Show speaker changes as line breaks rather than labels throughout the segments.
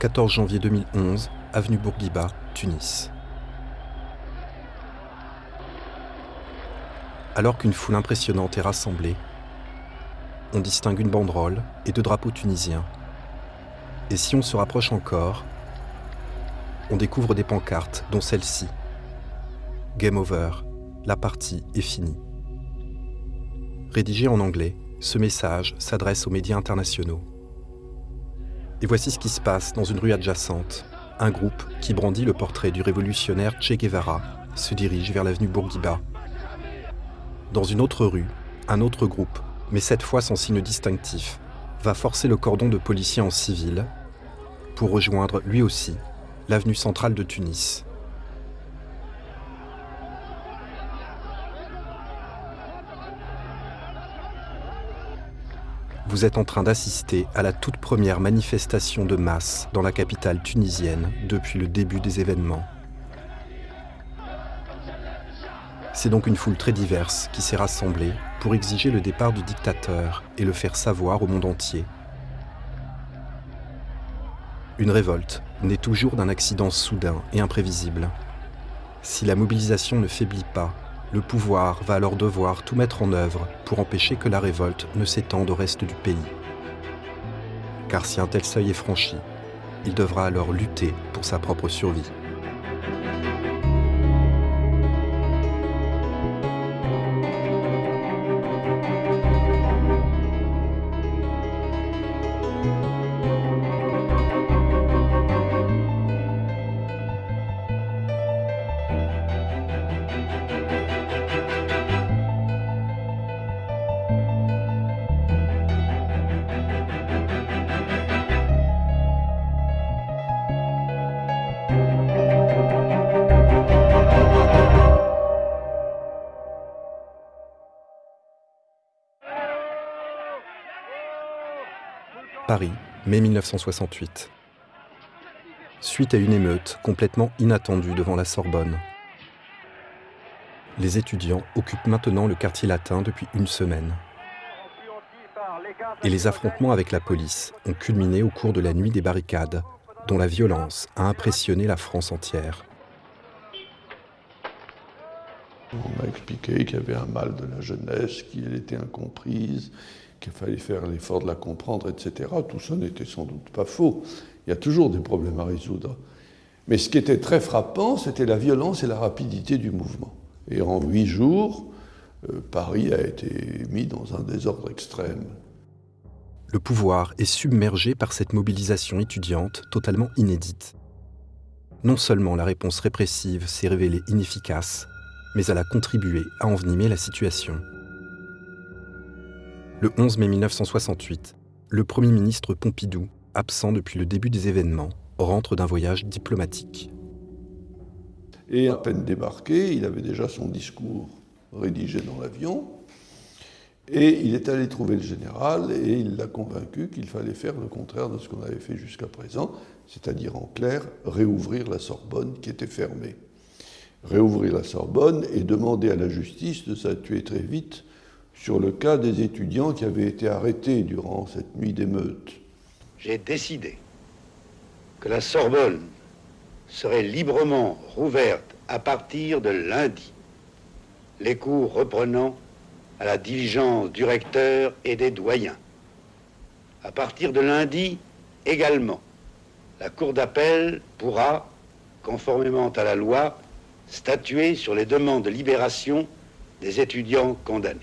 14 janvier 2011, avenue Bourguiba, Tunis. Alors qu'une foule impressionnante est rassemblée, on distingue une banderole et 2 drapeaux tunisiens. Et si on se rapproche encore, on découvre des pancartes, dont celle-ci. Game over, la partie est finie. Rédigé en anglais, ce message s'adresse aux médias internationaux. Et voici ce qui se passe dans une rue adjacente. Un groupe qui brandit le portrait du révolutionnaire Che Guevara se dirige vers l'avenue Bourguiba. Dans une autre rue, un autre groupe, mais cette fois sans signe distinctif, va forcer le cordon de policiers en civil pour rejoindre lui aussi l'avenue centrale de Tunis. Vous êtes en train d'assister à la toute première manifestation de masse dans la capitale tunisienne depuis le début des événements. C'est donc une foule très diverse qui s'est rassemblée pour exiger le départ du dictateur et le faire savoir au monde entier. Une révolte naît toujours d'un accident soudain et imprévisible. Si la mobilisation ne faiblit pas, le pouvoir va alors devoir tout mettre en œuvre pour empêcher que la révolte ne s'étende au reste du pays. Car si un tel seuil est franchi, il devra alors lutter pour sa propre survie. Paris, mai 1968. Suite à une émeute complètement inattendue devant la Sorbonne. Les étudiants occupent maintenant le quartier latin depuis une semaine. Et les affrontements avec la police ont culminé au cours de la nuit des barricades, dont la violence a impressionné la France entière.
On m'a expliqué qu'il y avait un mal de la jeunesse, qu'elle était incomprise, qu'il fallait faire l'effort de la comprendre, etc. Tout ça n'était sans doute pas faux. Il y a toujours des problèmes à résoudre. Mais ce qui était très frappant, c'était la violence et la rapidité du mouvement. Et en 8 jours, Paris a été mis dans un désordre extrême.
Le pouvoir est submergé par cette mobilisation étudiante totalement inédite. Non seulement la réponse répressive s'est révélée inefficace, mais elle a contribué à envenimer la situation. Le 11 mai 1968, le Premier ministre Pompidou, absent depuis le début des événements, rentre d'un voyage diplomatique.
Et à peine débarqué, il avait déjà son discours rédigé dans l'avion, et il est allé trouver le général, et il l'a convaincu qu'il fallait faire le contraire de ce qu'on avait fait jusqu'à présent, c'est-à-dire en clair, réouvrir la Sorbonne qui était fermée. Réouvrir la Sorbonne et demander à la justice de statuer très vite sur le cas des étudiants qui avaient été arrêtés durant cette nuit d'émeute.
J'ai décidé que la Sorbonne serait librement rouverte à partir de lundi, les cours reprenant à la diligence du recteur et des doyens. À partir de lundi également, la Cour d'appel pourra, conformément à la loi, statuer sur les demandes de libération des étudiants condamnés.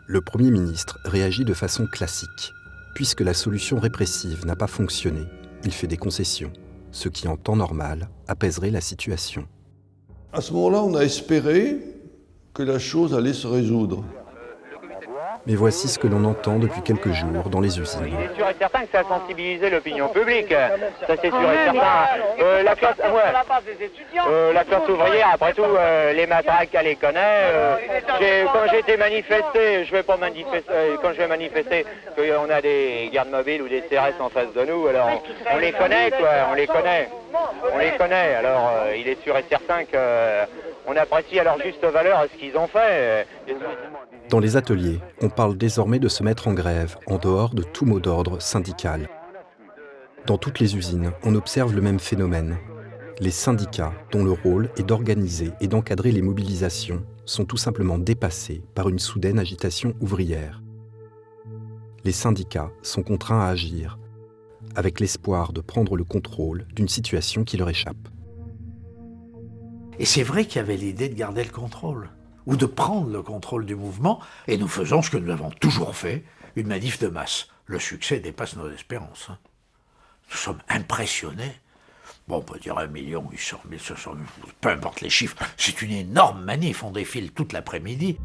Le Premier ministre réagit de façon classique. Puisque la solution répressive n'a pas fonctionné, il fait des concessions, ce qui, en temps normal, apaiserait la situation.
À ce moment-là, on a espéré que la chose allait se résoudre.
Mais voici ce que l'on entend depuis quelques jours dans les usines.
Il est sûr et certain que ça a sensibilisé l'opinion publique. Ça c'est sûr et certain. La classe ouvrière, après tout, les matraques, elle les connaît. Quand j'ai été manifesté, je vais pas manifester. Quand je vais manifester, qu'on a des gardes mobiles ou des CRS en face de nous, alors on les connaît, quoi. On les connaît. Alors il est sûr et certain qu'on apprécie à leur juste valeur ce qu'ils ont fait.
Dans les ateliers, on parle désormais de se mettre en grève, en dehors de tout mot d'ordre syndical. Dans toutes les usines, on observe le même phénomène. Les syndicats, dont le rôle est d'organiser et d'encadrer les mobilisations, sont tout simplement dépassés par une soudaine agitation ouvrière. Les syndicats sont contraints à agir, avec l'espoir de prendre le contrôle d'une situation qui leur échappe.
Et c'est vrai qu'il y avait l'idée de garder le contrôle, ou de prendre le contrôle du mouvement, et nous faisons ce que nous avons toujours fait, une manif de masse. Le succès dépasse nos espérances. Nous sommes impressionnés. Bon, on peut dire 1 800 000, 500 000, peu importe les chiffres, c'est une énorme manif, on défile toute l'après-midi.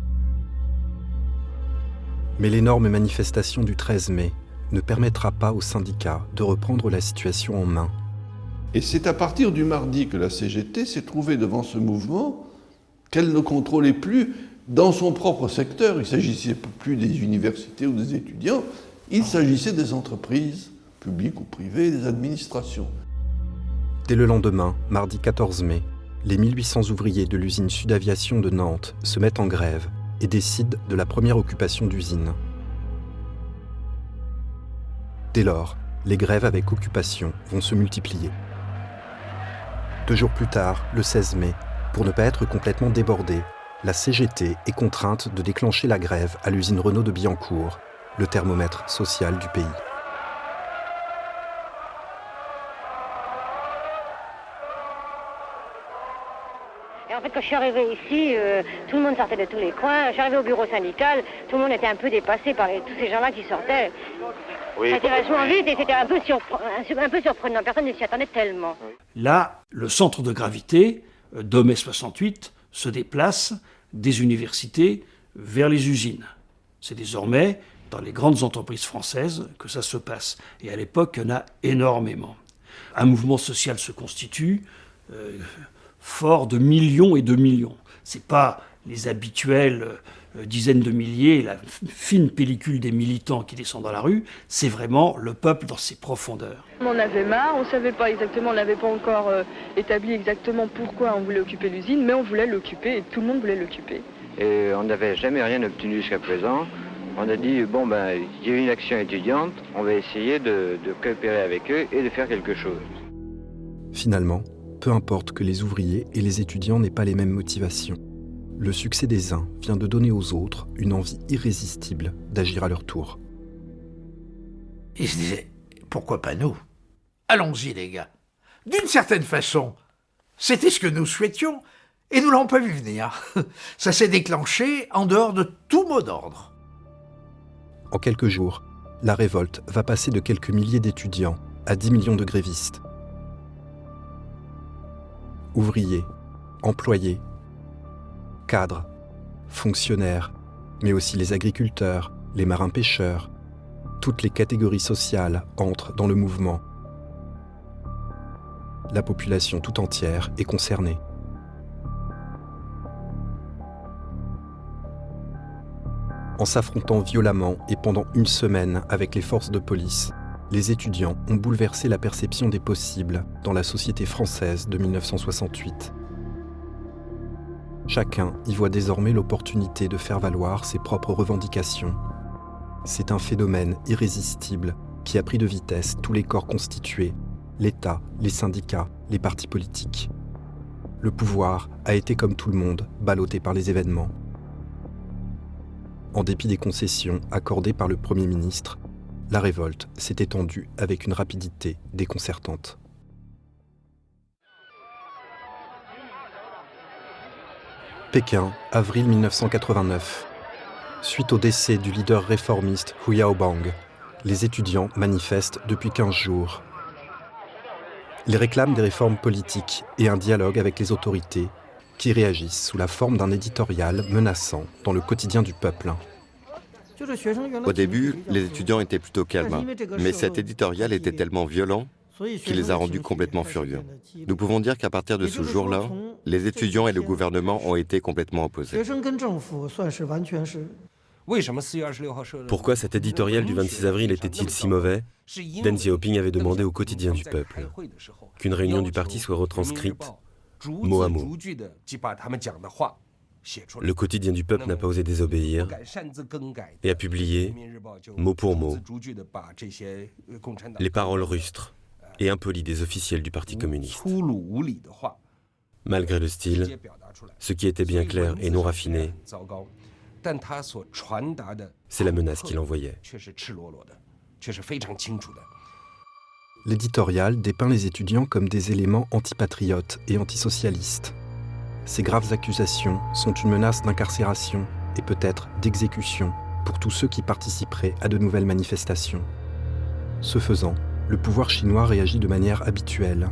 Mais l'énorme manifestation du 13 mai ne permettra pas aux syndicats de reprendre la situation en main.
Et c'est à partir du mardi que la CGT s'est trouvée devant ce mouvement qu'elle ne contrôlait plus dans son propre secteur. Il ne s'agissait plus des universités ou des étudiants, il s'agissait des entreprises publiques ou privées, des administrations.
Dès le lendemain, mardi 14 mai, les 1800 ouvriers de l'usine Sud-Aviation de Nantes se mettent en grève et décident de la première occupation d'usine. Dès lors, les grèves avec occupation vont se multiplier. 2 jours plus tard, le 16 mai, pour ne pas être complètement débordée, la CGT est contrainte de déclencher la grève à l'usine Renault de Billancourt, le thermomètre social du pays.
Et en fait, quand je suis arrivée ici, tout le monde sortait de tous les coins. Je suis arrivée au bureau syndical, tout le monde était un peu dépassé par tous ces gens-là qui sortaient.
Oui,
ça tirait vachement vite et c'était un peu surprenant. Personne ne s'y attendait tellement.
Là, le centre de gravité de mai 68 se déplace des universités vers les usines. C'est désormais dans les grandes entreprises françaises que ça se passe. Et à l'époque, il y en a énormément. Un mouvement social se constitue fort de millions et de millions. Ce n'est pas les habituelles dizaines de milliers, la fine pellicule des militants qui descendent dans la rue, c'est vraiment le peuple dans ses profondeurs.
On en avait marre, on ne savait pas exactement, on n'avait pas encore établi exactement pourquoi on voulait occuper l'usine, mais on voulait l'occuper et tout le monde voulait l'occuper.
Et on n'avait jamais rien obtenu jusqu'à présent. On a dit, bon ben, il y a une action étudiante, on va essayer de coopérer avec eux et de faire quelque chose.
Finalement, peu importe que les ouvriers et les étudiants n'aient pas les mêmes motivations. Le succès des uns vient de donner aux autres une envie irrésistible d'agir à leur tour.
Ils se disaient, pourquoi pas nous? Allons-y les gars. D'une certaine façon, c'était ce que nous souhaitions et nous l'avons pas vu venir. Ça s'est déclenché en dehors de tout mot d'ordre.
En quelques jours, la révolte va passer de quelques milliers d'étudiants à 10 millions de grévistes. Ouvriers, employés, cadres, fonctionnaires, mais aussi les agriculteurs, les marins-pêcheurs, toutes les catégories sociales entrent dans le mouvement. La population tout entière est concernée. En s'affrontant violemment et pendant une semaine avec les forces de police, les étudiants ont bouleversé la perception des possibles dans la société française de 1968. Chacun y voit désormais l'opportunité de faire valoir ses propres revendications. C'est un phénomène irrésistible qui a pris de vitesse tous les corps constitués, l'État, les syndicats, les partis politiques. Le pouvoir a été, comme tout le monde, ballotté par les événements. En dépit des concessions accordées par le Premier ministre, la révolte s'est étendue avec une rapidité déconcertante. Pékin, avril 1989. Suite au décès du leader réformiste Hu Yaobang, les étudiants manifestent depuis 15 jours. Ils réclament des réformes politiques et un dialogue avec les autorités qui réagissent sous la forme d'un éditorial menaçant dans le quotidien du peuple.
Au début, les étudiants étaient plutôt calmes, mais cet éditorial était tellement violent qu'il les a rendus complètement furieux. Nous pouvons dire qu'à partir de ce jour-là, les étudiants et le gouvernement ont été complètement opposés.
Pourquoi cet éditorial du 26 avril était-il si mauvais? Deng Xiaoping avait demandé au quotidien du peuple qu'une réunion du parti soit retranscrite mot à mot. Le quotidien du peuple n'a pas osé désobéir et a publié, mot pour mot, les paroles rustres et impoli des officiels du Parti communiste. Malgré le style, ce qui était bien clair et non raffiné, c'est la menace qu'il envoyait.
L'éditorial dépeint les étudiants comme des éléments antipatriotes et antisocialistes. Ces graves accusations sont une menace d'incarcération et peut-être d'exécution pour tous ceux qui participeraient à de nouvelles manifestations. Ce faisant, le pouvoir chinois réagit de manière habituelle.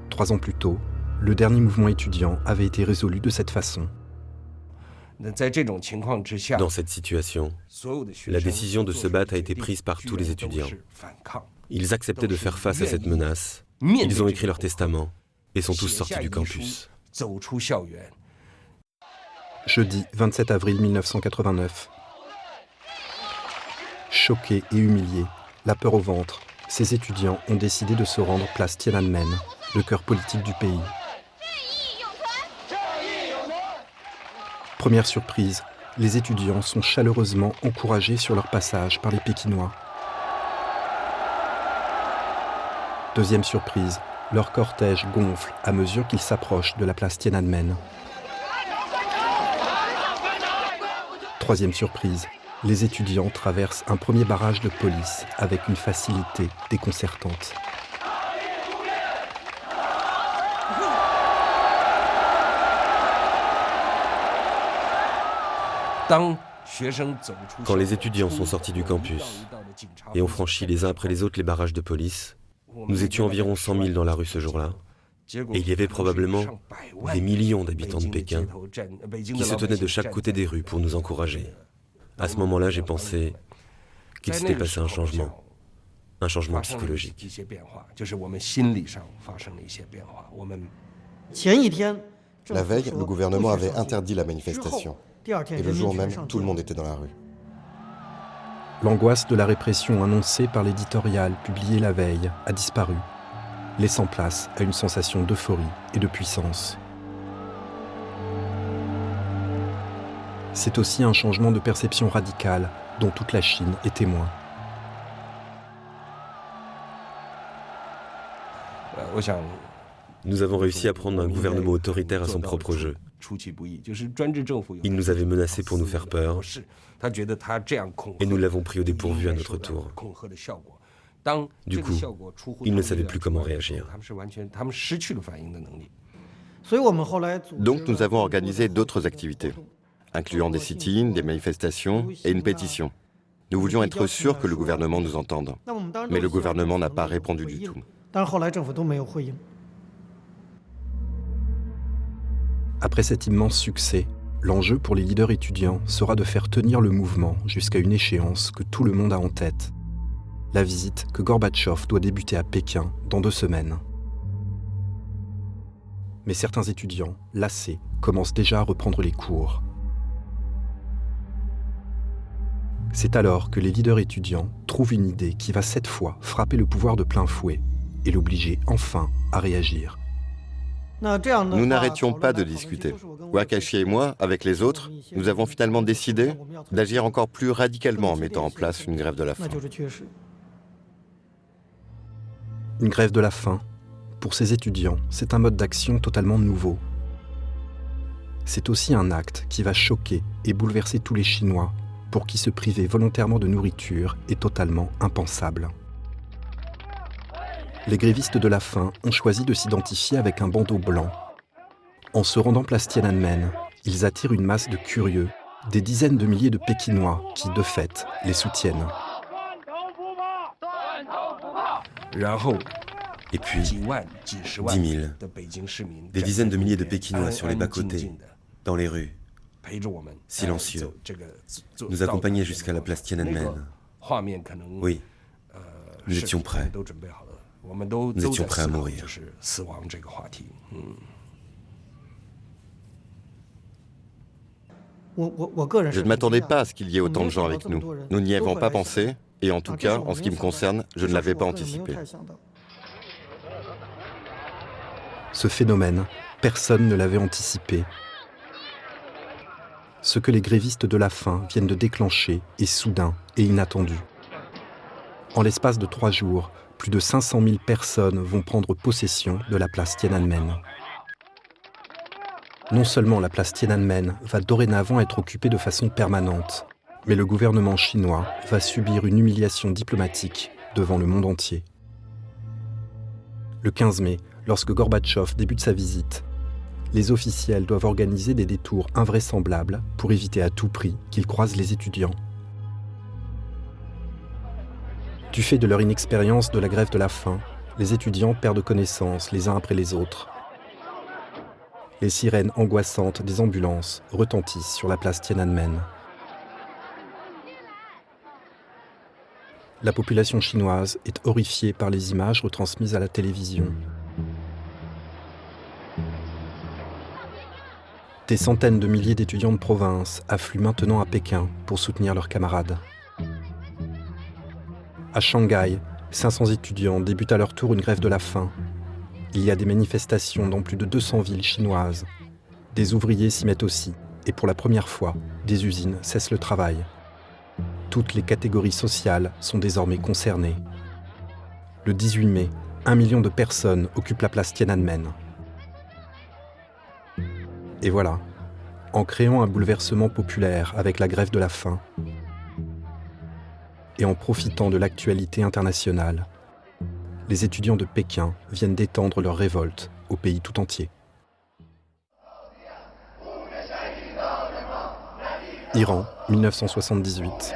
3 ans plus tôt, le dernier mouvement étudiant avait été résolu de cette façon.
Dans cette situation, la décision de se battre a été prise par tous les étudiants. Ils acceptaient de faire face à cette menace, ils ont écrit leur testament et sont tous sortis du campus.
Jeudi 27 avril 1989. Choqués et humiliés, la peur au ventre, ces étudiants ont décidé de se rendre place Tiananmen, le cœur politique du pays. Première surprise, les étudiants sont chaleureusement encouragés sur leur passage par les Pékinois. Deuxième surprise, leur cortège gonfle à mesure qu'ils s'approchent de la place Tiananmen. Troisième surprise, les étudiants traversent un premier barrage de police avec une facilité déconcertante.
Quand les étudiants sont sortis du campus et ont franchi les uns après les autres les barrages de police, nous étions environ 100 000 dans la rue ce jour-là, et il y avait probablement des millions d'habitants de Pékin qui se tenaient de chaque côté des rues pour nous encourager. À ce moment-là, j'ai pensé qu'il s'était passé un changement psychologique.
La veille, le gouvernement avait interdit la manifestation. Et le jour même, tout le monde était dans la rue.
L'angoisse de la répression annoncée par l'éditorial publié la veille a disparu, laissant place à une sensation d'euphorie et de puissance. C'est aussi un changement de perception radical dont toute la Chine est témoin.
Nous avons réussi à prendre un gouvernement autoritaire à son propre jeu. Il nous avait menacés pour nous faire peur, et nous l'avons pris au dépourvu à notre tour. Du coup, ils ne savaient plus comment réagir.
Donc nous avons organisé d'autres activités, incluant des sit-ins, des manifestations et une pétition. Nous voulions être sûrs que le gouvernement nous entende. Mais le gouvernement n'a pas répondu du tout.
Après cet immense succès, l'enjeu pour les leaders étudiants sera de faire tenir le mouvement jusqu'à une échéance que tout le monde a en tête. La visite que Gorbatchev doit débuter à Pékin dans 2 semaines. Mais certains étudiants, lassés, commencent déjà à reprendre les cours. C'est alors que les leaders étudiants trouvent une idée qui va cette fois frapper le pouvoir de plein fouet et l'obliger enfin à réagir.
Nous n'arrêtions pas de discuter. Wakashi et moi, avec les autres, nous avons finalement décidé d'agir encore plus radicalement en mettant en place une grève de la faim.
Une grève de la faim, pour ces étudiants, c'est un mode d'action totalement nouveau. C'est aussi un acte qui va choquer et bouleverser tous les Chinois, pour qui se priver volontairement de nourriture est totalement impensable. Les grévistes de la faim ont choisi de s'identifier avec un bandeau blanc. En se rendant place Tiananmen, ils attirent une masse de curieux, des dizaines de milliers de Pékinois qui, de fait, les soutiennent.
Et puis, 10 000, des dizaines de milliers de Pékinois sur les bas-côtés, dans les rues, silencieux, nous accompagnaient jusqu'à la place Tiananmen. Oui, nous étions prêts. Nous étions prêts à mourir.
Je ne m'attendais pas à ce qu'il y ait autant de gens avec nous. Nous n'y avons pas pensé, et en tout cas, en ce qui me concerne, je ne l'avais pas anticipé.
Ce phénomène, personne ne l'avait anticipé. Ce que les grévistes de la faim viennent de déclencher est soudain et inattendu. En l'espace de 3 jours, plus de 500 000 personnes vont prendre possession de la place Tiananmen. Non seulement la place Tiananmen va dorénavant être occupée de façon permanente, mais le gouvernement chinois va subir une humiliation diplomatique devant le monde entier. Le 15 mai, lorsque Gorbatchev débute sa visite, les officiels doivent organiser des détours invraisemblables pour éviter à tout prix qu'ils croisent les étudiants. Du fait de leur inexpérience de la grève de la faim, les étudiants perdent connaissance les uns après les autres. Les sirènes angoissantes des ambulances retentissent sur la place Tiananmen. La population chinoise est horrifiée par les images retransmises à la télévision. Des centaines de milliers d'étudiants de province affluent maintenant à Pékin pour soutenir leurs camarades. À Shanghai, 500 étudiants débutent à leur tour une grève de la faim. Il y a des manifestations dans plus de 200 villes chinoises. Des ouvriers s'y mettent aussi, et pour la première fois, des usines cessent le travail. Toutes les catégories sociales sont désormais concernées. Le 18 mai, 1 million de personnes occupent la place Tiananmen. Et voilà, en créant un bouleversement populaire avec la grève de la faim, et en profitant de l'actualité internationale, les étudiants de Pékin viennent d'étendre leur révolte au pays tout entier. Iran, 1978.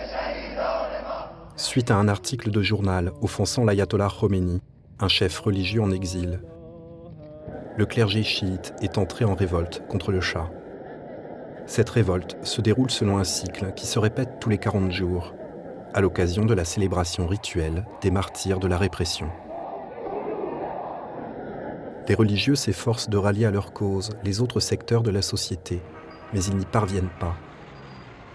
Suite à un article de journal offensant l'ayatollah Khomeini, un chef religieux en exil, le clergé chiite est entré en révolte contre le Shah. Cette révolte se déroule selon un cycle qui se répète tous les 40 jours, à l'occasion de la célébration rituelle des martyrs de la répression. Les religieux s'efforcent de rallier à leur cause les autres secteurs de la société, mais ils n'y parviennent pas.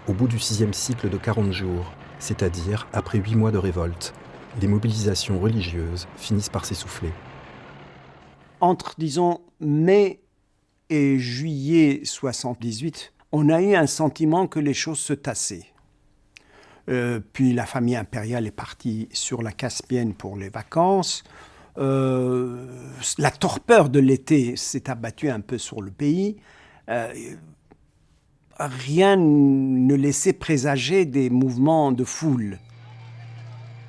Au bout du 6e cycle de 40 jours, c'est-à-dire après 8 mois de révolte, les mobilisations religieuses finissent par s'essouffler.
Entre, disons, mai et juillet 78, on a eu un sentiment que les choses se tassaient. Puis la famille impériale est partie sur la Caspienne pour les vacances. La torpeur de l'été s'est abattue un peu sur le pays. Rien ne laissait présager des mouvements de foule.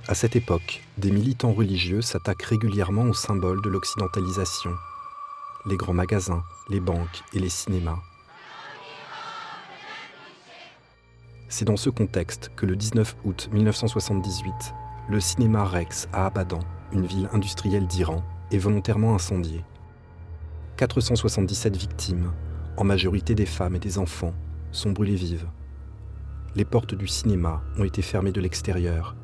À cette époque, des militants religieux s'attaquent régulièrement aux symboles de l'occidentalisation. Les grands magasins, les banques et les cinémas. C'est dans ce contexte que le 19 août 1978, le cinéma Rex à Abadan, une ville industrielle d'Iran, est volontairement incendié. 477 victimes, en majorité des femmes et des enfants, sont brûlées vives. Les portes du cinéma ont été fermées de l'extérieur.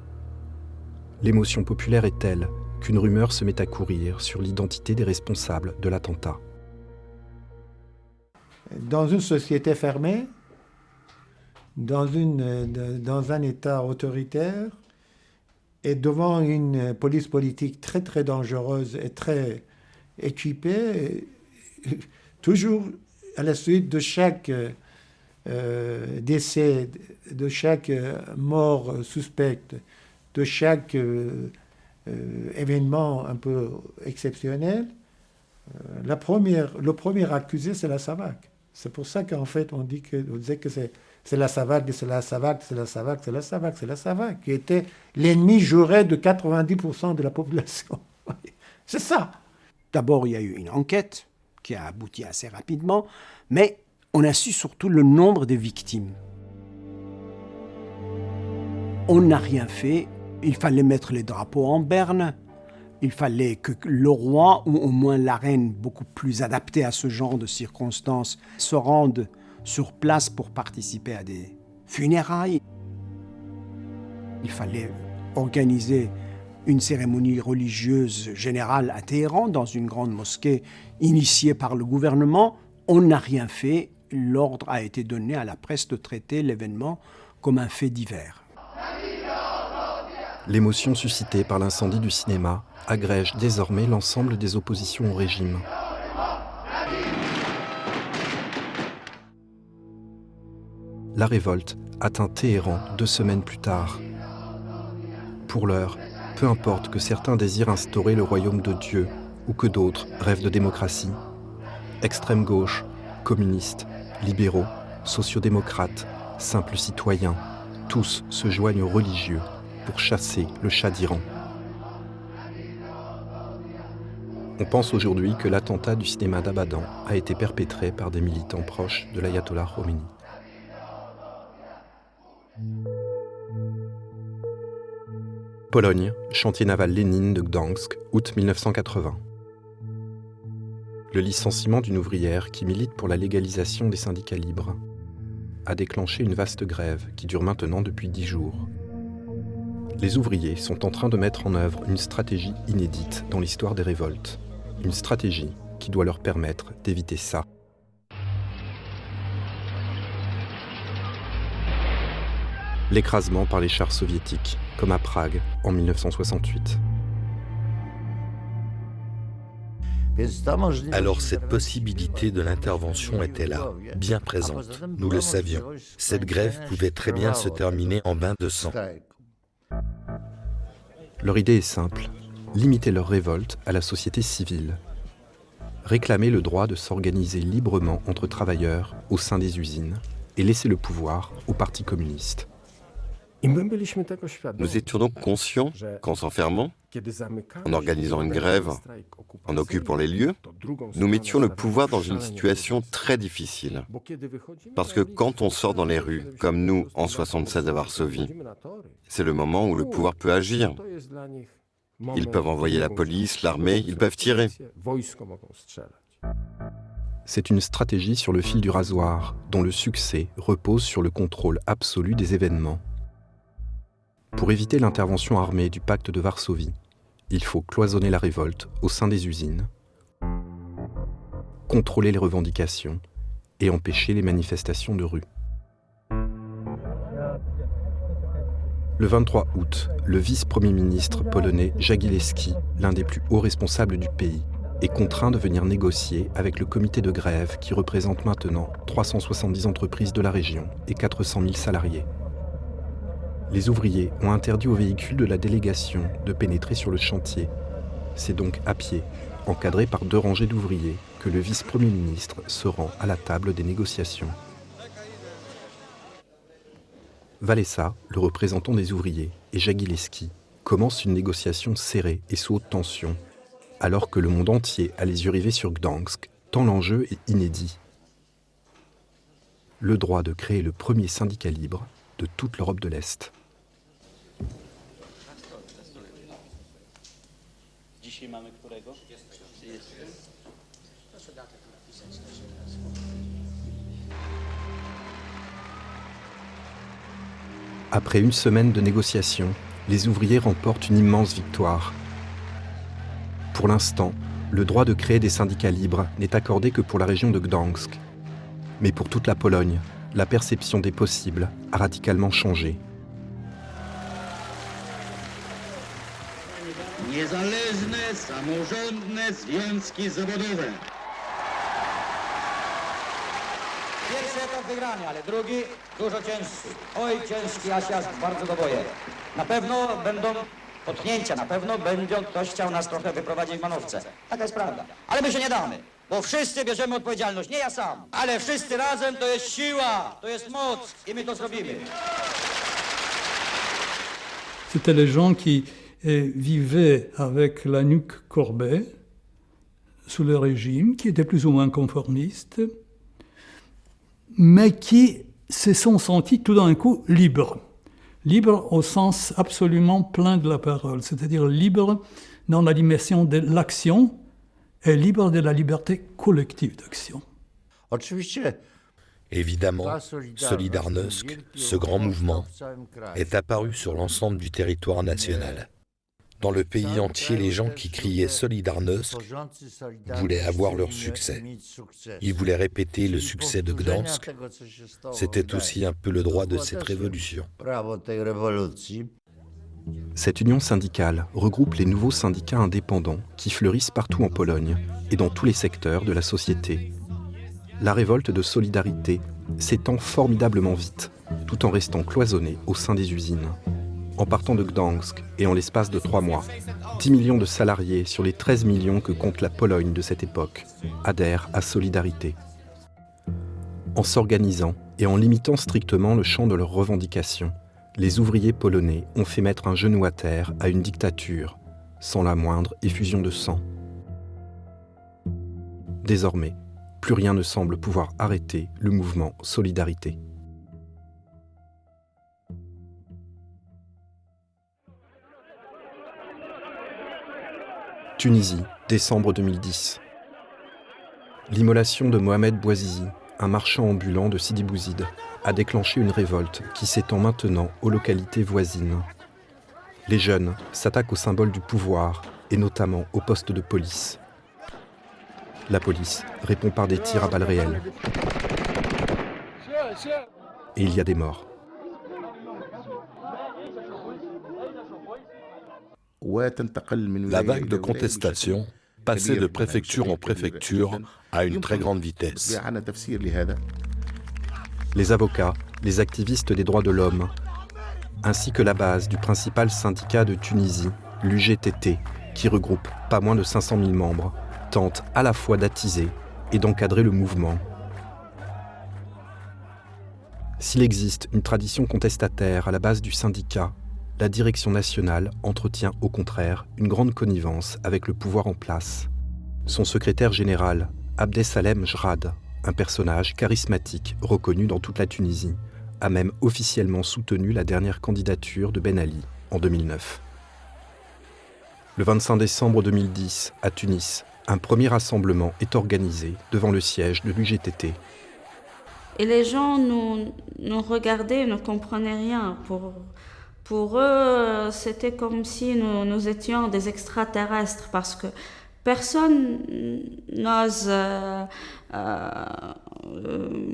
L'émotion populaire est telle qu'une rumeur se met à courir sur l'identité des responsables de l'attentat.
Dans une société fermée, dans un État autoritaire, et devant une police politique très très dangereuse et très équipée, toujours à la suite de chaque décès, de chaque mort suspecte, de chaque événement un peu exceptionnel, le premier accusé, c'est la SAVAK. C'est pour ça qu'en fait, on disait que c'est la SAVAK, c'est la SAVAK, c'est la SAVAK, c'est la SAVAK, c'est la SAVAK, qui était l'ennemi juré de 90% de la population. C'est ça.
D'abord, il y a eu une enquête qui a abouti assez rapidement, mais on a su surtout le nombre de victimes. On n'a rien fait. Il fallait mettre les drapeaux en berne. Il fallait que le roi, ou au moins la reine, beaucoup plus adaptée à ce genre de circonstances, se rende sur place pour participer à des funérailles. Il fallait organiser une cérémonie religieuse générale à Téhéran, dans une grande mosquée initiée par le gouvernement. On n'a rien fait. L'ordre a été donné à la presse de traiter l'événement comme un fait divers.
L'émotion suscitée par l'incendie du cinéma agrège désormais l'ensemble des oppositions au régime. La révolte atteint Téhéran 2 semaines plus tard. Pour l'heure, Peu importe que certains désirent instaurer le royaume de Dieu ou que d'autres rêvent de démocratie, extrême gauche, communistes, libéraux, sociodémocrates, simples citoyens, tous se joignent aux religieux pour chasser le Shah d'Iran. On pense aujourd'hui que l'attentat du cinéma d'Abadan a été perpétré par des militants proches de l'ayatollah Khomeini. Pologne, chantier naval Lénine de Gdansk, août 1980. Le licenciement d'une ouvrière qui milite pour la légalisation des syndicats libres a déclenché une vaste grève qui dure maintenant depuis 10 jours. Les ouvriers sont en train de mettre en œuvre une stratégie inédite dans l'histoire des révoltes. Une stratégie qui doit leur permettre d'éviter ça. L'écrasement par les chars soviétiques, comme à Prague en 1968.
Alors cette possibilité de l'intervention était là, bien présente. Nous le savions. Cette grève pouvait très bien se terminer en bain de sang.
Leur idée est simple, limiter leur révolte à la société civile. Réclamer le droit de s'organiser librement entre travailleurs au sein des usines et laisser le pouvoir au Parti communiste.
Nous étions donc conscients qu'en s'enfermant, en organisant une grève, en occupant les lieux, nous mettions le pouvoir dans une situation très difficile. Parce que quand on sort dans les rues, comme nous en 1976 à Varsovie, c'est le moment où le pouvoir peut agir. Ils peuvent envoyer la police, l'armée, ils peuvent tirer.
C'est une stratégie sur le fil du rasoir, dont le succès repose sur le contrôle absolu des événements. Pour éviter l'intervention armée du pacte de Varsovie, il faut cloisonner la révolte au sein des usines, contrôler les revendications et empêcher les manifestations de rue. Le 23 août, le vice-premier ministre polonais Jagielski, l'un des plus hauts responsables du pays, est contraint de venir négocier avec le comité de grève qui représente maintenant 370 entreprises de la région et 400 000 salariés. Les ouvriers ont interdit aux véhicules de la délégation de pénétrer sur le chantier. C'est donc à pied, encadré par 2 rangées d'ouvriers, que le vice-premier ministre se rend à la table des négociations. Walesa, le représentant des ouvriers, et Jagielski commencent une négociation serrée et sous haute tension, alors que le monde entier a les yeux rivés sur Gdansk, tant l'enjeu est inédit. Le droit de créer le premier syndicat libre de toute l'Europe de l'Est. Après une semaine de négociations, les ouvriers remportent une immense victoire. Pour l'instant, le droit de créer des syndicats libres n'est accordé que pour la région de Gdansk. Mais pour toute la Pologne, la perception des possibles a radicalement changé.
Niezależne, samorządne związki zawodowe.
Pierwszy etap wygrany, ale drugi dużo cięższy. Oj, ciężki, a się bardzo go boję. Na pewno będą potknięcia, na pewno będzie ktoś chciał nas trochę wyprowadzić w manowce. Taka jest prawda. Ale my się nie damy, bo wszyscy bierzemy odpowiedzialność, nie ja sam. Ale wszyscy razem to jest siła, to jest moc i my to zrobimy.
C'était les gens qui vivaient avec la nuque courbée sous le régime, qui étaient plus ou moins conformistes, mais qui se sont sentis tout d'un coup libres. Libres au sens absolument plein de la parole, c'est-à-dire libres dans la dimension de l'action et libres de la liberté collective d'action.
Évidemment, Solidarnosc, ce grand mouvement, est apparu sur l'ensemble du territoire national. Dans le pays entier, les gens qui criaient Solidarnosc voulaient avoir leur succès. Ils voulaient répéter le succès de Gdansk. C'était aussi un peu le droit de cette révolution.
Cette union syndicale regroupe les nouveaux syndicats indépendants qui fleurissent partout en Pologne et dans tous les secteurs de la société. La révolte de solidarité s'étend formidablement vite, tout en restant cloisonnée au sein des usines. En partant de Gdansk et en l'espace de 3 mois, 10 millions de salariés sur les 13 millions que compte la Pologne de cette époque adhèrent à Solidarité. En s'organisant et en limitant strictement le champ de leurs revendications, les ouvriers polonais ont fait mettre un genou à terre à une dictature, sans la moindre effusion de sang. Désormais, plus rien ne semble pouvoir arrêter le mouvement Solidarité. Tunisie, décembre 2010. L'immolation de Mohamed Bouazizi, un marchand ambulant de Sidi Bouzid, a déclenché une révolte qui s'étend maintenant aux localités voisines. Les jeunes s'attaquent aux symboles du pouvoir et notamment aux postes de police. La police répond par des tirs à balles réelles. Et il y a des morts.
La vague de contestation passait de préfecture en préfecture à une très grande vitesse.
Les avocats, les activistes des droits de l'homme, ainsi que la base du principal syndicat de Tunisie, l'UGTT, qui regroupe pas moins de 500 000 membres, tentent à la fois d'attiser et d'encadrer le mouvement. S'il existe une tradition contestataire à la base du syndicat, la direction nationale entretient au contraire une grande connivence avec le pouvoir en place. Son secrétaire général, Abdesalem Jrad, un personnage charismatique reconnu dans toute la Tunisie, a même officiellement soutenu la dernière candidature de Ben Ali en 2009. Le 25 décembre 2010, à Tunis, un premier rassemblement est organisé devant le siège de l'UGTT.
Et les gens nous regardaient, ne comprenaient rien. Pour eux, c'était comme si nous étions des extraterrestres parce que personne n'ose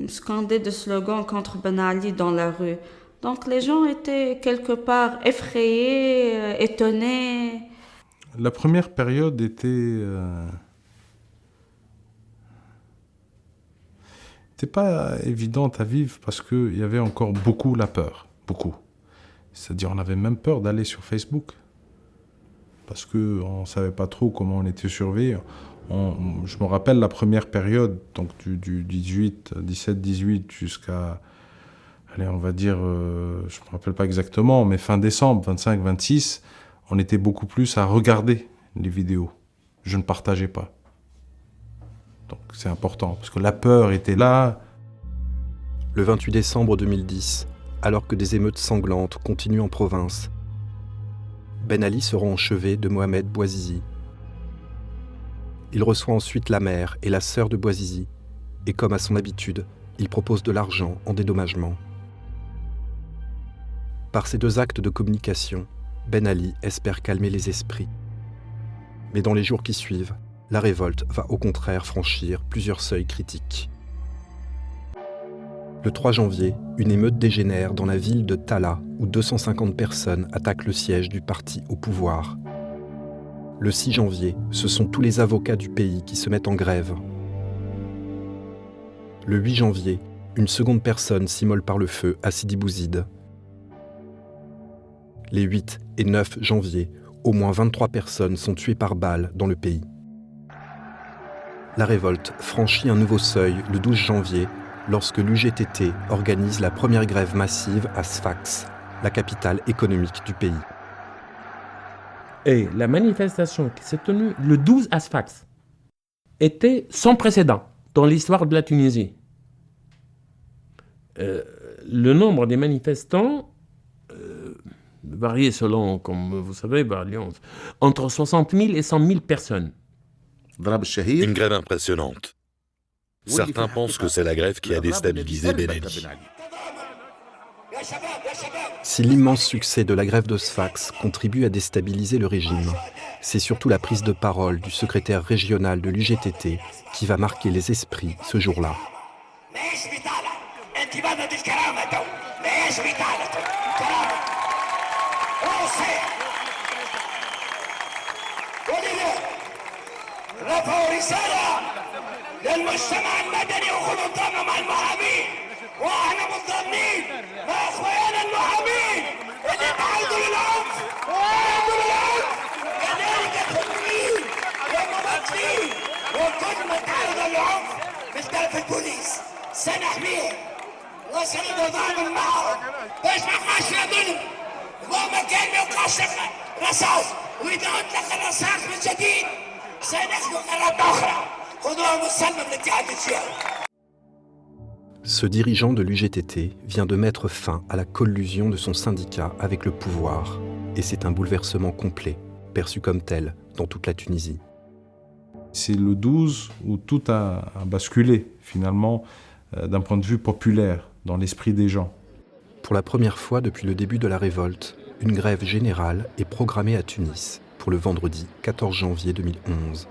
scander des slogans contre Ben Ali dans la rue. Donc les gens étaient quelque part effrayés, étonnés.
La première période était pas évidente à vivre parce qu'il y avait encore beaucoup la peur, beaucoup. C'est-à-dire on avait même peur d'aller sur Facebook parce qu'on ne savait pas trop comment on était surveillé. Je me rappelle la première période, donc du 17-18 jusqu'à, allez, on va dire, je ne me rappelle pas exactement, mais fin décembre, 25-26, on était beaucoup plus à regarder les vidéos. Je ne partageais pas. Donc c'est important, parce que la peur était là.
Le 28 décembre 2010, alors que des émeutes sanglantes continuent en province, Ben Ali se rend au chevet de Mohamed Bouazizi. Il reçoit ensuite la mère et la sœur de Bouazizi, et comme à son habitude, il propose de l'argent en dédommagement. Par ces 2 actes de communication, Ben Ali espère calmer les esprits. Mais dans les jours qui suivent, la révolte va au contraire franchir plusieurs seuils critiques. Le 3 janvier, une émeute dégénère dans la ville de Tala, où 250 personnes attaquent le siège du parti au pouvoir. Le 6 janvier, ce sont tous les avocats du pays qui se mettent en grève. Le 8 janvier, une seconde personne s'immole par le feu à Sidi Bouzid. Les 8 et 9 janvier, au moins 23 personnes sont tuées par balles dans le pays. La révolte franchit un nouveau seuil le 12 janvier, lorsque l'UGTT organise la première grève massive à Sfax, la capitale économique du pays.
Et la manifestation qui s'est tenue le 12 à Sfax était sans précédent dans l'histoire de la Tunisie. Le nombre des manifestants variait selon, comme vous savez, entre 60 000 et 100 000 personnes.
Une grève impressionnante. Certains pensent que c'est la grève qui a déstabilisé Ben Ali.
Si l'immense succès de la grève de Sfax contribue à déstabiliser le régime, c'est surtout la prise de parole du secrétaire régional de l'UGTT qui va marquer les esprits ce jour-là.
للمجتمع المدني وخلطنا مع المحامين واحنا متضامنين مع اخواننا المحامين وكل من تعرض للعنف مثل في البوليس سنحميه وسنتضامن معه باش ما يبقاش فيها ظلم وما كان ما يوقعش رصاص واذا اطلق الرصاص من جديد سناخذ قرارات اخرى خذوها مسلمه من الاتحاد الجهوي.
Ce dirigeant de l'UGTT vient de mettre fin à la collusion de son syndicat avec le pouvoir, et c'est un bouleversement complet, perçu comme tel dans toute la Tunisie.
C'est le 12 où tout a basculé, finalement, d'un point de vue populaire, dans l'esprit des gens.
Pour la première fois depuis le début de la révolte, une grève générale est programmée à Tunis pour le vendredi 14 janvier 2011.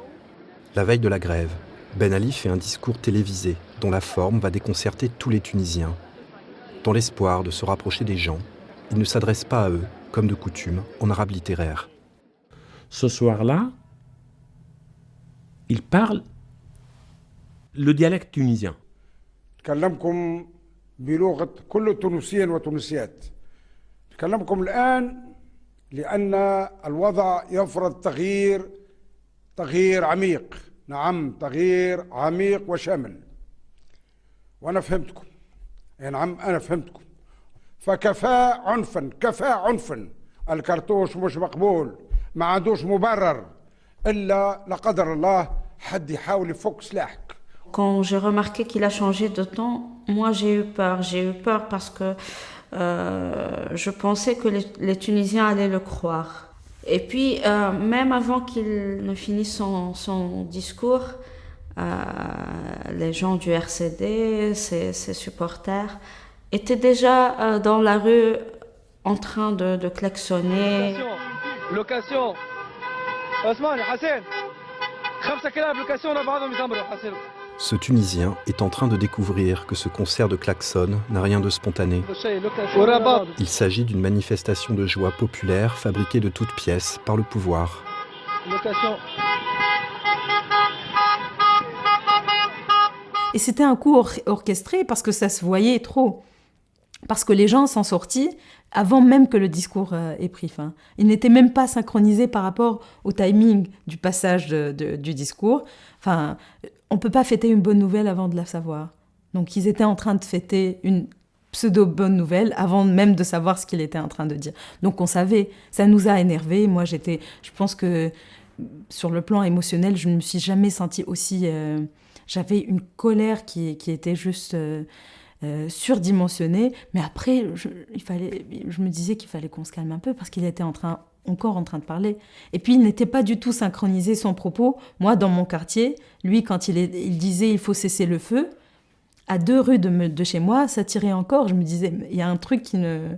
La veille de la grève, Ben Ali fait un discours télévisé dont la forme va déconcerter tous les Tunisiens. Dans l'espoir de se rapprocher des gens, il ne s'adresse pas à eux, comme de coutume, en arabe littéraire.
Ce soir-là, il parle le dialecte tunisien.
أتكلمكم بلغة كل التونسيين والتونسيات. أتكلمكم الآن لأن الوضع يفرض تغيير عميق. نعم تغيير عميق وشامل. وأنا فهمتكم. نعم أنا فهمتكم. فكفى عنفا. الكرتوش مش مقبول. ما عندوش مبرر. إلا لا قدر الله حد يحاول يفك سلاحك.
Quand j'ai remarqué qu'il a changé de ton, moi j'ai eu peur. J'ai eu peur parce que je pensais que les Tunisiens allaient le croire. Et puis, même avant qu'il ne finisse son discours, les gens du RCD, ses supporters, étaient déjà dans la rue en train de klaxonner.
Location. Osman, Hassan. 5 كلاب location بعضهم يزمروا حاسين.
Ce Tunisien est en train de découvrir que ce concert de klaxon n'a rien de spontané. Il s'agit d'une manifestation de joie populaire fabriquée de toutes pièces par le pouvoir.
Et c'était un coup orchestré parce que ça se voyait trop. Parce que les gens sont sortis avant même que le discours ait pris fin. Ils n'étaient même pas synchronisés par rapport au timing du passage du discours. Enfin, on ne peut pas fêter une bonne nouvelle avant de la savoir. Donc ils étaient en train de fêter une pseudo-bonne nouvelle avant même de savoir ce qu'il était en train de dire. Donc on savait, ça nous a énervés. Moi je pense que sur le plan émotionnel, je ne me suis jamais sentie aussi... j'avais une colère qui était juste... surdimensionné, mais après, je me disais qu'il fallait qu'on se calme un peu parce qu'il était encore en train de parler. Et puis, il n'était pas du tout synchronisé son propos. Moi, dans mon quartier, lui, quand il disait « il faut cesser le feu », à 2 rues de chez moi, ça tirait encore. Je me disais, il y a un truc qui ne...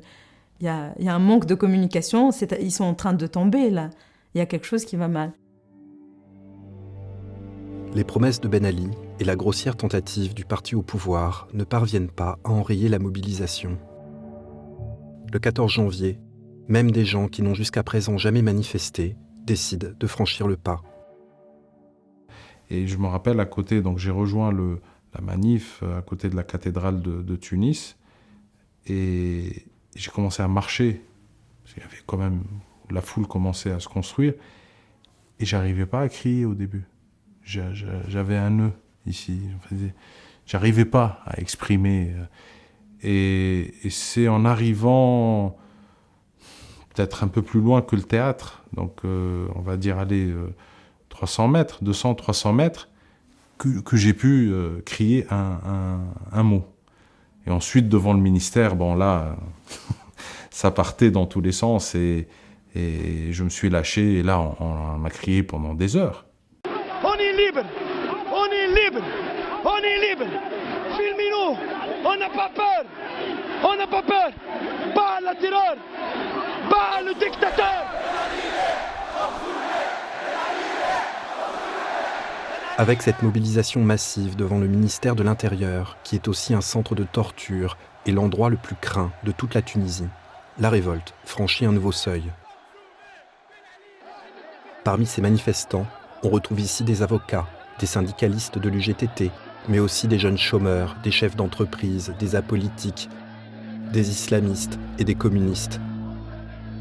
Il y a un manque de communication, ils sont en train de tomber, là. Il y a quelque chose qui va mal.
Les promesses de Ben Ali et la grossière tentative du parti au pouvoir ne parviennent pas à enrayer la mobilisation. Le 14 janvier, même des gens qui n'ont jusqu'à présent jamais manifesté décident de franchir le pas.
Et je me rappelle à côté, donc j'ai rejoint la manif à côté de la cathédrale de Tunis et j'ai commencé à marcher. Parce qu'il y avait quand même, la foule commençait à se construire et j'arrivais pas à crier au début. J'avais un nœud ici, j'arrivais pas à exprimer. Et c'est en arrivant peut-être un peu plus loin que le théâtre, donc on va dire aller 300 mètres, 200, 300 mètres, que j'ai pu crier un mot. Et ensuite, devant le ministère, bon là, ça partait dans tous les sens et je me suis lâché et là, on m'a crié pendant des heures.
On est libre, on est libre, on est libre. Filmez-nous, on n'a pas peur, on n'a pas peur. Pas la terreur, pas le dictateur.
Avec cette mobilisation massive devant le ministère de l'Intérieur, qui est aussi un centre de torture et l'endroit le plus craint de toute la Tunisie, la révolte franchit un nouveau seuil. Parmi ces manifestants, on retrouve ici des avocats, des syndicalistes de l'UGTT, mais aussi des jeunes chômeurs, des chefs d'entreprise, des apolitiques, des islamistes et des communistes.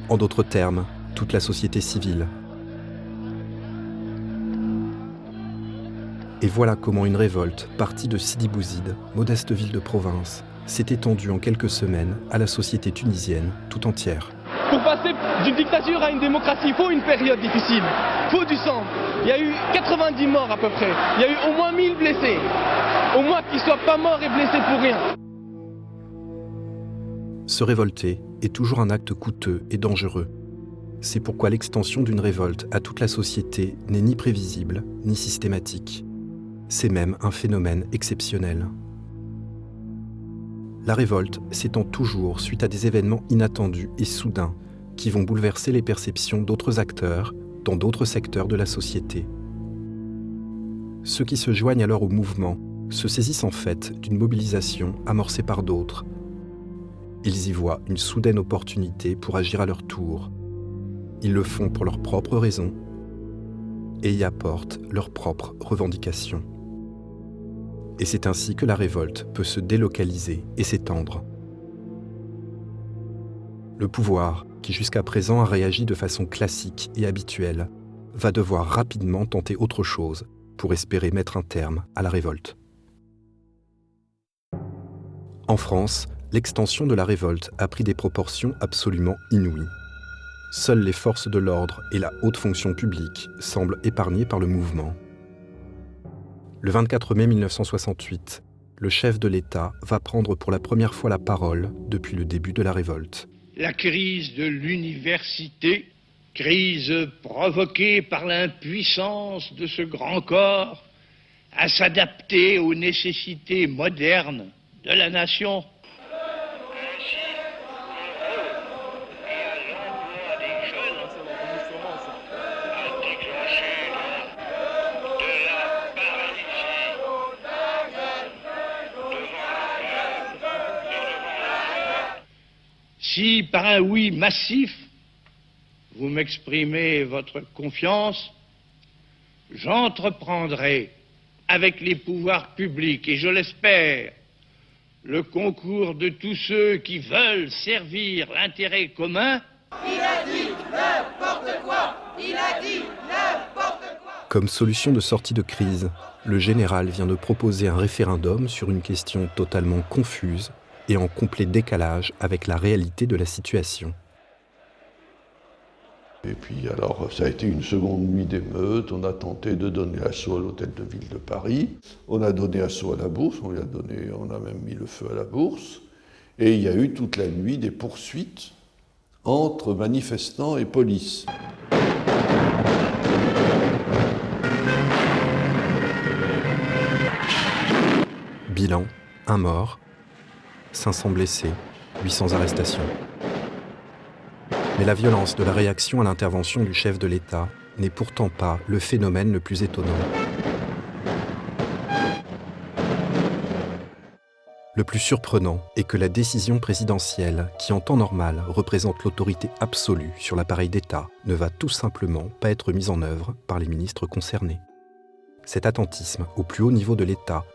En d'autres termes, toute la société civile. Et voilà comment une révolte, partie de Sidi Bouzid, modeste ville de province, s'est étendue en quelques semaines à la société tunisienne tout entière.
Pour passer d'une dictature à une démocratie, il faut une période difficile, il faut du sang. Il y a eu 90 morts à peu près, il y a eu au moins 1000 blessés. Au moins qu'ils ne soient pas morts et blessés pour rien.
Se révolter est toujours un acte coûteux et dangereux. C'est pourquoi l'extension d'une révolte à toute la société n'est ni prévisible, ni systématique. C'est même un phénomène exceptionnel. La révolte s'étend toujours suite à des événements inattendus et soudains qui vont bouleverser les perceptions d'autres acteurs dans d'autres secteurs de la société. Ceux qui se joignent alors au mouvement se saisissent en fait d'une mobilisation amorcée par d'autres. Ils y voient une soudaine opportunité pour agir à leur tour. Ils le font pour leurs propres raisons et y apportent leurs propres revendications. Et c'est ainsi que la révolte peut se délocaliser et s'étendre. Le pouvoir, qui jusqu'à présent a réagi de façon classique et habituelle, va devoir rapidement tenter autre chose pour espérer mettre un terme à la révolte. En France, l'extension de la révolte a pris des proportions absolument inouïes. Seules les forces de l'ordre et la haute fonction publique semblent épargnées par le mouvement. Le 24 mai 1968, le chef de l'État va prendre pour la première fois la parole depuis le début de la révolte.
La crise de l'université, crise provoquée par l'impuissance de ce grand corps à s'adapter aux nécessités modernes de la nation. Si par un oui massif, vous m'exprimez votre confiance, j'entreprendrai avec les pouvoirs publics, et je l'espère, le concours de tous ceux qui veulent servir l'intérêt commun.
Il a dit n'importe quoi! Il a dit n'importe quoi!
Comme solution de sortie de crise, le général vient de proposer un référendum sur une question totalement confuse et en complet décalage avec la réalité de la situation.
Et puis alors, ça a été une seconde nuit d'émeute, on a tenté de donner assaut à l'hôtel de ville de Paris, on a donné assaut à la Bourse, on a même mis le feu à la Bourse, et il y a eu toute la nuit des poursuites entre manifestants et police.
Bilan, 1 mort, 500 blessés, 800 arrestations. Mais la violence de la réaction à l'intervention du chef de l'État n'est pourtant pas le phénomène le plus étonnant. Le plus surprenant est que la décision présidentielle, qui en temps normal représente l'autorité absolue sur l'appareil d'État, ne va tout simplement pas être mise en œuvre par les ministres concernés. Cet attentisme au plus haut niveau de l'État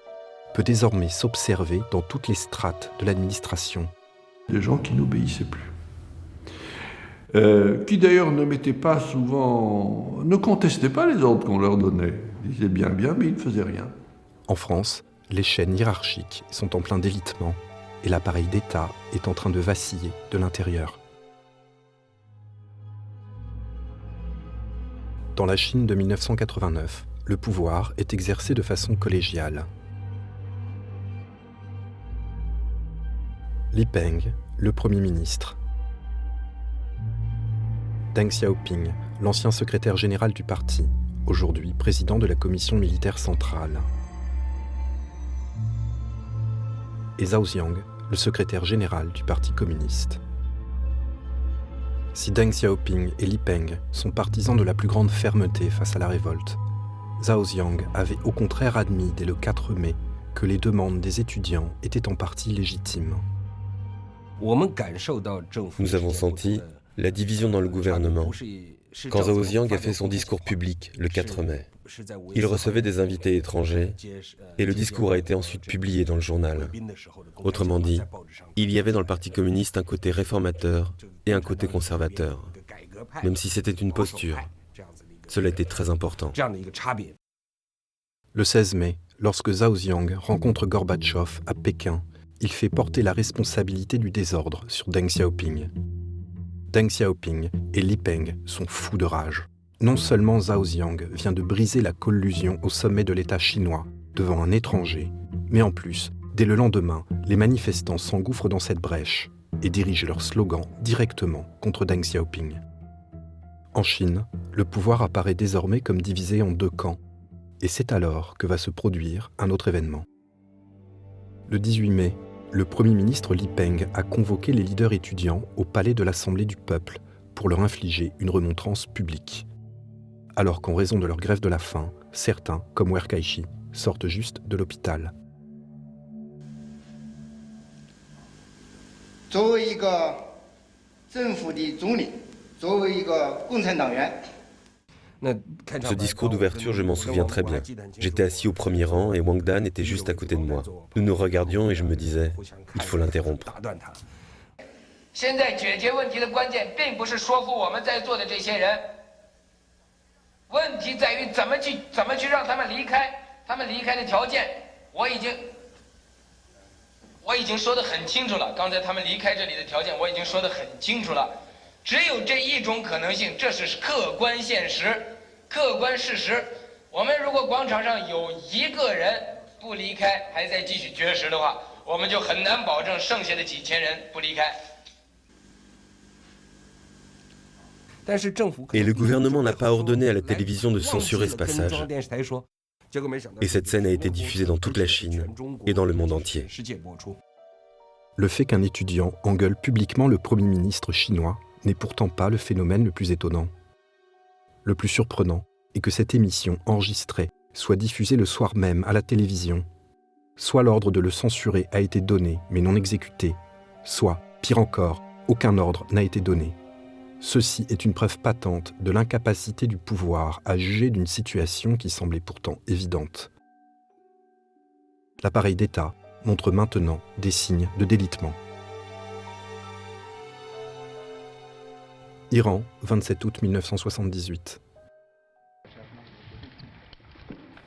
peut désormais s'observer dans toutes les strates de l'administration.
Des gens qui n'obéissaient plus. Qui d'ailleurs ne mettaient pas souvent, ne contestaient pas les ordres qu'on leur donnait. Ils disaient bien, mais ils ne faisaient rien.
En France, les chaînes hiérarchiques sont en plein délitement et l'appareil d'État est en train de vaciller de l'intérieur. Dans la Chine de 1989, le pouvoir est exercé de façon collégiale. Li Peng, le Premier ministre. Deng Xiaoping, l'ancien secrétaire général du parti, aujourd'hui président de la commission militaire centrale. Et Zhao Ziang, le secrétaire général du parti communiste. Si Deng Xiaoping et Li Peng sont partisans de la plus grande fermeté face à la révolte, Zhao Ziang avait au contraire admis dès le 4 mai que les demandes des étudiants étaient en partie légitimes.
Nous avons senti la division dans le gouvernement Quand Zhao Ziang a fait son discours public le 4 mai, il recevait des invités étrangers et le discours a été ensuite publié dans le journal. Autrement dit, il y avait dans le Parti communiste un côté réformateur et un côté conservateur, même si c'était une posture. Cela était très important.
Le 16 mai, lorsque Zhao Ziang rencontre Gorbatchev à Pékin, il fait porter la responsabilité du désordre sur Deng Xiaoping. Deng Xiaoping et Li Peng sont fous de rage. Non seulement Zhao Ziang vient de briser la collusion au sommet de l'État chinois devant un étranger, mais en plus, dès le lendemain, les manifestants s'engouffrent dans cette brèche et dirigent leur slogan directement contre Deng Xiaoping. En Chine, le pouvoir apparaît désormais comme divisé en deux camps, et c'est alors que va se produire un autre événement. Le 18 mai, le Premier ministre Li Peng a convoqué les leaders étudiants au palais de l'Assemblée du peuple pour leur infliger une remontrance publique. Alors qu'en raison de leur grève de la faim, certains, comme Wer Kai-shi, sortent juste de l'hôpital.
Ce discours d'ouverture, je m'en souviens très bien. J'étais assis au premier rang et Wang Dan était juste à côté de moi. Nous nous regardions et je me disais, il faut l'interrompre. Et le gouvernement n'a pas ordonné à la télévision de censurer ce passage. Et cette scène a été diffusée dans toute la Chine et dans le monde entier. Le fait qu'un étudiant engueule publiquement le Premier ministre chinois n'est pourtant pas le phénomène le plus étonnant. Le plus surprenant est que cette émission enregistrée soit diffusée le soir même à la télévision. Soit l'ordre de le censurer a été donné mais non exécuté, soit, pire encore, aucun ordre n'a été donné. Ceci est une preuve patente de l'incapacité du pouvoir à juger d'une situation qui semblait pourtant évidente. L'appareil d'État montre maintenant des signes de délitement. Iran, 27 août 1978.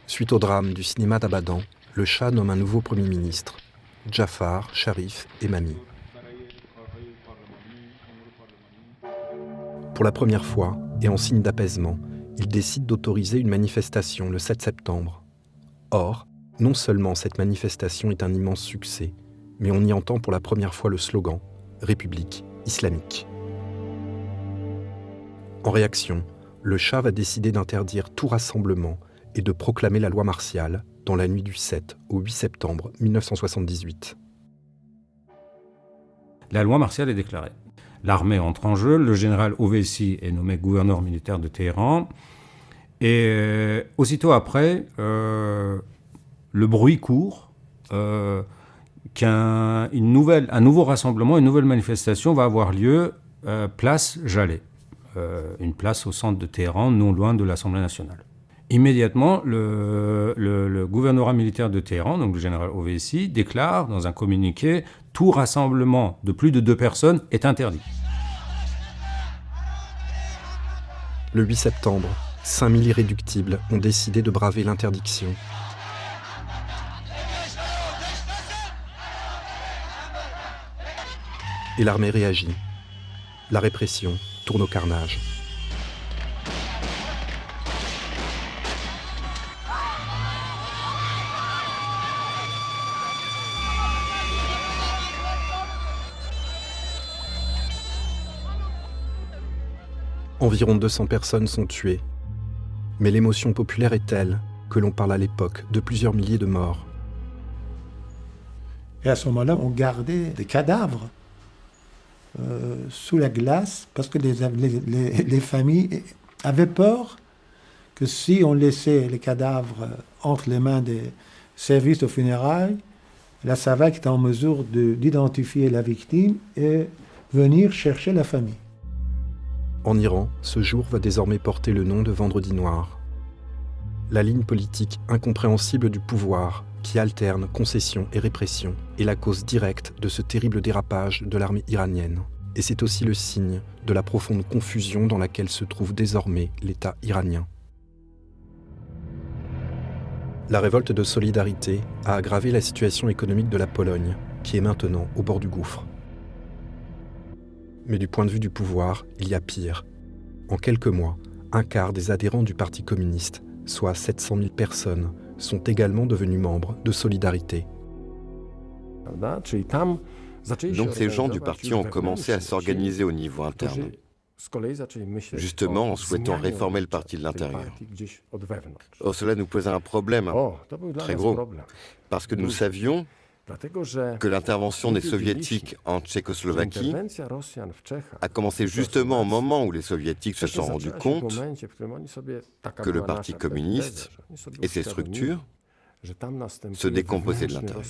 Suite au drame du cinéma d'Abadan, le Shah nomme un nouveau Premier ministre, Jafar Sharif Emami. Pour la première fois, et en signe d'apaisement, il décide d'autoriser une manifestation le 7 septembre. Or, non seulement cette manifestation est un immense succès, mais on y entend pour la première fois le slogan « République islamique ». En réaction, le Shah va décider d'interdire tout rassemblement et de proclamer la loi martiale dans la nuit du 7 au 8 septembre 1978.
La loi martiale est déclarée. L'armée entre en jeu, le général Oveissi est nommé gouverneur militaire de Téhéran, et aussitôt après, le bruit court qu'un nouveau rassemblement, une nouvelle manifestation va avoir lieu place Jaleh, une place au centre de Téhéran, non loin de l'Assemblée nationale. Immédiatement, le gouvernorat militaire de Téhéran, donc le général Oveissi, déclare dans un communiqué « Tout rassemblement de plus de 2 personnes est interdit ».
Le 8 septembre, 5000 irréductibles ont décidé de braver l'interdiction. Et l'armée réagit. La répression tourne au carnage. Environ 200 personnes sont tuées. Mais l'émotion populaire est telle que l'on parle à l'époque de plusieurs milliers de morts.
Et à ce moment-là, on gardait des cadavres sous la glace parce que les familles avaient peur que si on laissait les cadavres entre les mains des services de funérailles, la SAVAK était en mesure d'identifier la victime et venir chercher la famille.
En Iran, ce jour va désormais porter le nom de Vendredi noir. La ligne politique incompréhensible du pouvoir, qui alterne concession et répression, est la cause directe de ce terrible dérapage de l'armée iranienne. Et c'est aussi le signe de la profonde confusion dans laquelle se trouve désormais l'État iranien. La révolte de solidarité a aggravé la situation économique de la Pologne, qui est maintenant au bord du gouffre. Mais du point de vue du pouvoir, il y a pire. En quelques mois, un quart des adhérents du Parti communiste, soit 700 000 personnes, sont également devenus membres de Solidarité.
Donc ces gens du parti ont commencé à s'organiser au niveau interne, justement en souhaitant réformer le parti de l'intérieur. Or, cela nous posait un problème très gros, parce que nous savions que l'intervention des soviétiques en Tchécoslovaquie a commencé justement au moment où les soviétiques se sont rendus compte que le Parti communiste et ses structures se décomposaient de l'intérieur.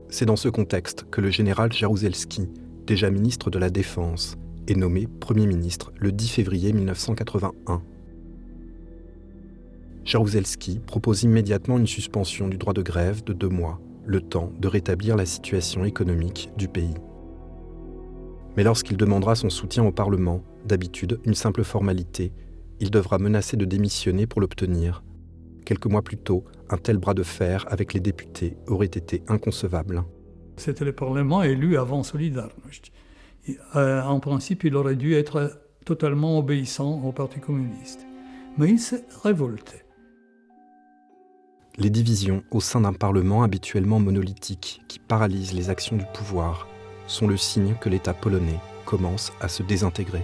C'est dans ce contexte que le général Jaruzelski, déjà ministre de la Défense, est nommé Premier ministre le 10 février 1981. Jaruzelski propose immédiatement une suspension du droit de grève de 2 mois, le temps de rétablir la situation économique du pays. Mais lorsqu'il demandera son soutien au Parlement, d'habitude une simple formalité, il devra menacer de démissionner pour l'obtenir. Quelques mois plus tôt, un tel bras de fer avec les députés aurait été inconcevable.
C'était le Parlement élu avant Solidarność. En principe, il aurait dû être totalement obéissant au Parti communiste. Mais il s'est révolté.
Les divisions au sein d'un Parlement habituellement monolithique qui paralyse les actions du pouvoir sont le signe que l'État polonais commence à se désintégrer.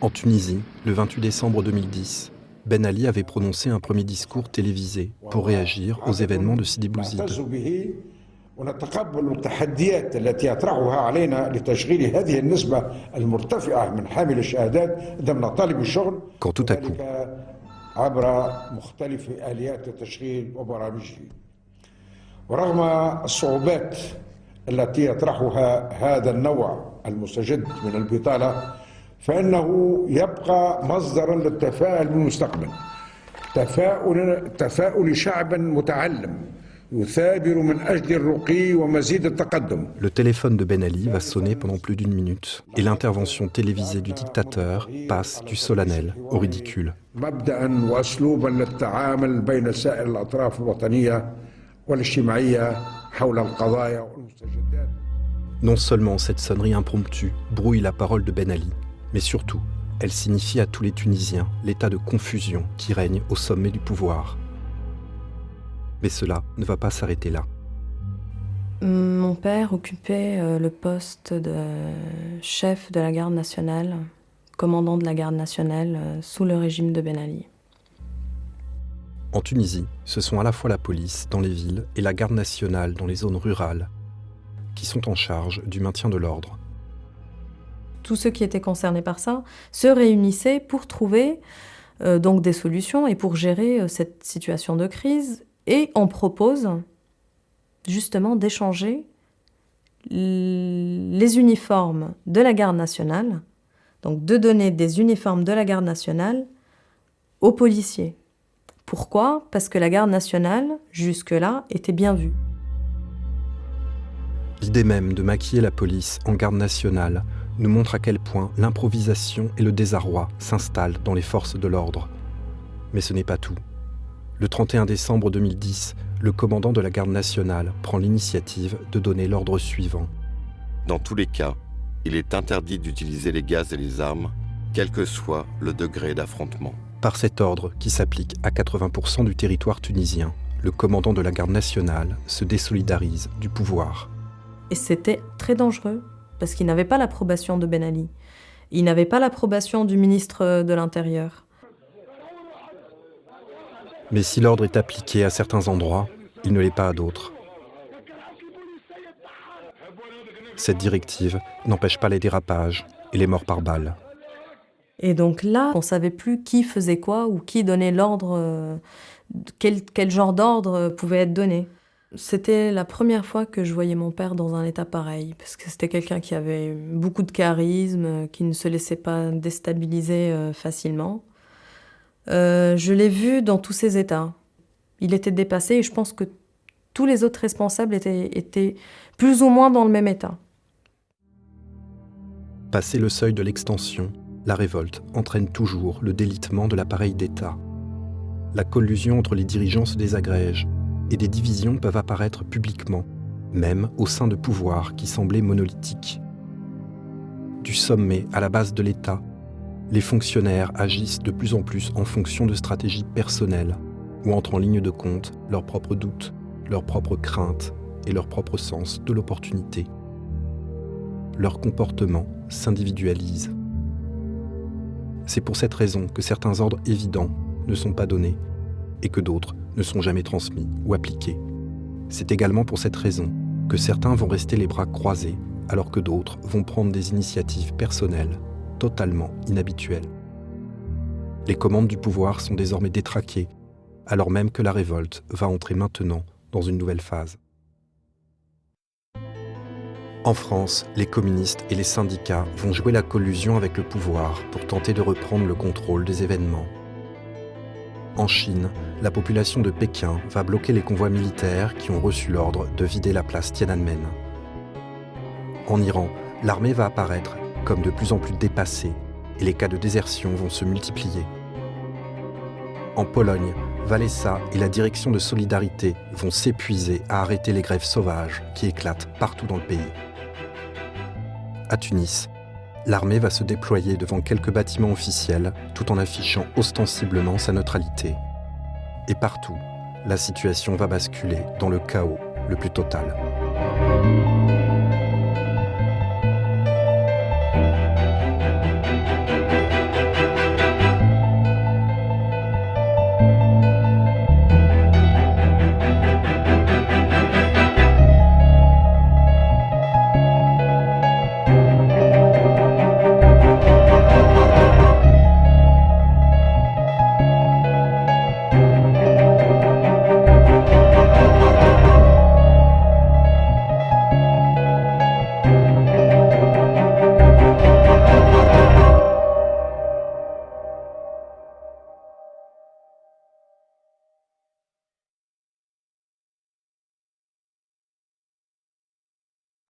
En Tunisie, le 28 décembre 2010, Ben Ali avait prononcé un premier discours télévisé pour réagir aux événements de Sidi Bouzid.
ونتقبل التحديات التي يطرحها علينا لتشغيل هذه النسبة المرتفعة من حامل الشهادات ضمن طالب الشغل.
Quand tout à coup,
عبر مختلف آليات التشغيل وبرامجه. ورغم الصعوبات التي يطرحها هذا النوع المستجد من البطالة فإنه يبقى مصدرا للتفاؤل بالمستقبل. تفاؤل شعب متعلم.
Le téléphone de Ben Ali va sonner pendant plus d'1 minute et l'intervention télévisée du dictateur passe du solennel au ridicule. Non seulement cette sonnerie impromptue brouille la parole de Ben Ali, mais surtout, elle signifie à tous les Tunisiens l'état de confusion qui règne au sommet du pouvoir. Mais cela ne va pas s'arrêter là.
Mon père occupait le poste de chef de la garde nationale, commandant de la garde nationale sous le régime de Ben Ali.
En Tunisie, ce sont à la fois la police dans les villes et la garde nationale dans les zones rurales qui sont en charge du maintien de l'ordre.
Tous ceux qui étaient concernés par ça se réunissaient pour trouver donc des solutions et pour gérer cette situation de crise. Et on propose justement d'échanger les uniformes de la garde nationale, donc de donner des uniformes de la garde nationale aux policiers. Pourquoi ? Parce que la garde nationale, jusque-là, était bien vue.
L'idée même de maquiller la police en garde nationale nous montre à quel point l'improvisation et le désarroi s'installent dans les forces de l'ordre. Mais ce n'est pas tout. Le 31 décembre 2010, le commandant de la garde nationale prend l'initiative de donner l'ordre suivant.
Dans tous les cas, il est interdit d'utiliser les gaz et les armes, quel que soit le degré d'affrontement.
Par cet ordre, qui s'applique à 80% du territoire tunisien, le commandant de la garde nationale se désolidarise du pouvoir.
Et c'était très dangereux, parce qu'il n'avait pas l'approbation de Ben Ali. Il n'avait pas l'approbation du ministre de l'Intérieur.
Mais si l'ordre est appliqué à certains endroits, il ne l'est pas à d'autres. Cette directive n'empêche pas les dérapages et les morts par balles.
Et donc là, on ne savait plus qui faisait quoi ou qui donnait l'ordre
quel genre d'ordre pouvait être donné. C'était la première fois que je voyais mon père dans un état pareil, parce que c'était quelqu'un qui avait beaucoup de charisme, qui ne se laissait pas déstabiliser facilement. Je l'ai vu dans tous ses états. Il était dépassé et je pense que tous les autres responsables étaient plus ou moins dans le même état.
Passé le seuil de l'extension, la révolte entraîne toujours le délitement de l'appareil d'État. La collusion entre les dirigeants se désagrège et des divisions peuvent apparaître publiquement, même au sein de pouvoirs qui semblaient monolithiques. Du sommet à la base de l'État, les fonctionnaires agissent de plus en plus en fonction de stratégies personnelles où entrent en ligne de compte leurs propres doutes, leurs propres craintes et leur propre sens de l'opportunité. Leur comportement s'individualise. C'est pour cette raison que certains ordres évidents ne sont pas donnés et que d'autres ne sont jamais transmis ou appliqués. C'est également pour cette raison que certains vont rester les bras croisés alors que d'autres vont prendre des initiatives personnelles totalement inhabituelles. Les commandes du pouvoir sont désormais détraquées alors même que la révolte va entrer maintenant dans une nouvelle phase. En France, les communistes et les syndicats vont jouer la collusion avec le pouvoir pour tenter de reprendre le contrôle des événements. En Chine, la population de Pékin va bloquer les convois militaires qui ont reçu l'ordre de vider la place Tiananmen. En Iran, l'armée va apparaître comme de plus en plus dépassée et les cas de désertion vont se multiplier. En Pologne, Walesa et la direction de Solidarité vont s'épuiser à arrêter les grèves sauvages qui éclatent partout dans le pays. À Tunis, l'armée va se déployer devant quelques bâtiments officiels tout en affichant ostensiblement sa neutralité. Et partout, la situation va basculer dans le chaos le plus total.